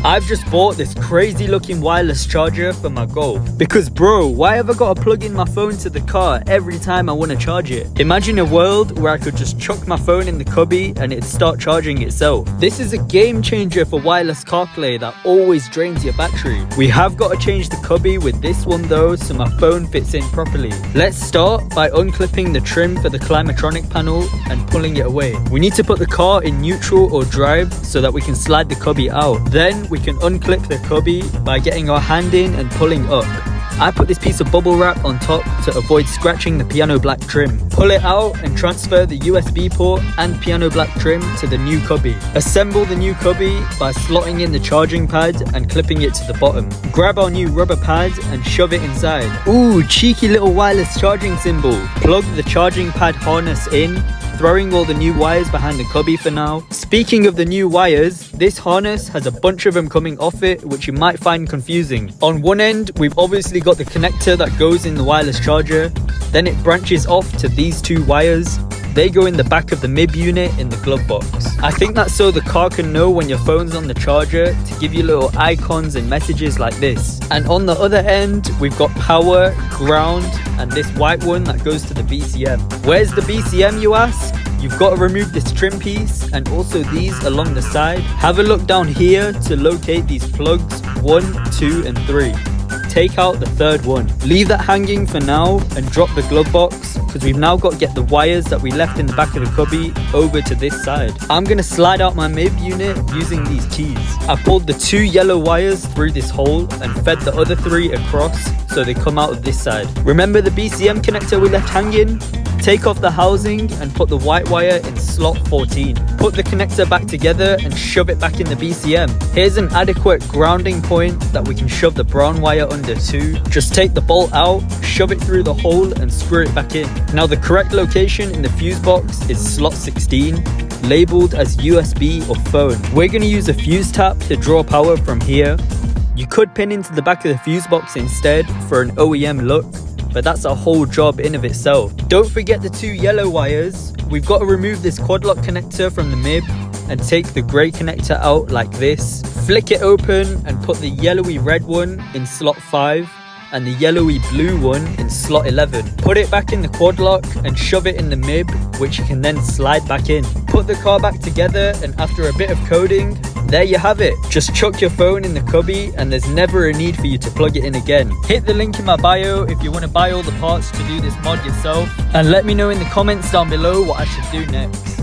I've just bought this crazy looking wireless charger for my Golf. Because bro, why have I got to plug in my phone to the car every time I want to charge it? Imagine a world where I could just chuck my phone in the cubby and it'd start charging itself. This is a game changer for wireless CarPlay that always drains your battery. We have got to change the cubby with this one though, so my phone fits in properly. Let's start by unclipping the trim for the Climatronic panel and pulling it away. We need to put the car in neutral or drive so that we can slide the cubby out. Then we can unclip the cubby by getting our hand in and pulling up. I put this piece of bubble wrap on top to avoid scratching the piano black trim. Pull it out and transfer the USB port and piano black trim to the new cubby. Assemble the new cubby by slotting in the charging pad and clipping it to the bottom. Grab our new rubber pad and shove it inside. Ooh, cheeky little wireless charging symbol. Plug the charging pad harness in, throwing all the new wires behind the cubby for now. Speaking of the new wires, this harness has a bunch of them coming off it, which you might find confusing. On one end, we've obviously got the connector that goes in the wireless charger. Then it branches off to these two wires. They go in the back of the MIB unit in the glove box. I think that's so the car can know when your phone's on the charger to give you little icons and messages like this. And on the other end, we've got power, ground, and this white one that goes to the BCM. Where's the BCM, you ask? You've got to remove this trim piece and also these along the side. Have a look down here to locate these plugs 1, 2, and 3. Take out the third one. Leave that hanging for now and drop the glove box because we've now got to get the wires that we left in the back of the cubby over to this side. I'm going to slide out my MIB unit using these keys. I pulled the 2 yellow wires through this hole and fed the other 3 across so they come out of this side. Remember the BCM connector we left hanging? Take off the housing and put the white wire in slot 14. Put the connector back together and shove it back in the BCM. Here's an adequate grounding point that we can shove the brown wire under too. Just take the bolt out, shove it through the hole and screw it back in. Now the correct location in the fuse box is slot 16, labeled as USB or phone. We're going to use a fuse tap to draw power from here. You could pin into the back of the fuse box instead for an OEM look, but that's a whole job in of itself. Don't forget the 2 yellow wires. We've got to remove this quad lock connector from the MIB and take the grey connector out like this. Flick it open and put the yellowy red one in slot 5 and the yellowy blue one in slot 11. Put it back in the quad lock and shove it in the MIB, which you can then slide back in. Put the car back together and after a bit of coding, there you have it. Just chuck your phone in the cubby and there's never a need for you to plug it in again. Hit the link in my bio if you want to buy all the parts to do this mod yourself, and let me know in the comments down below what I should do next.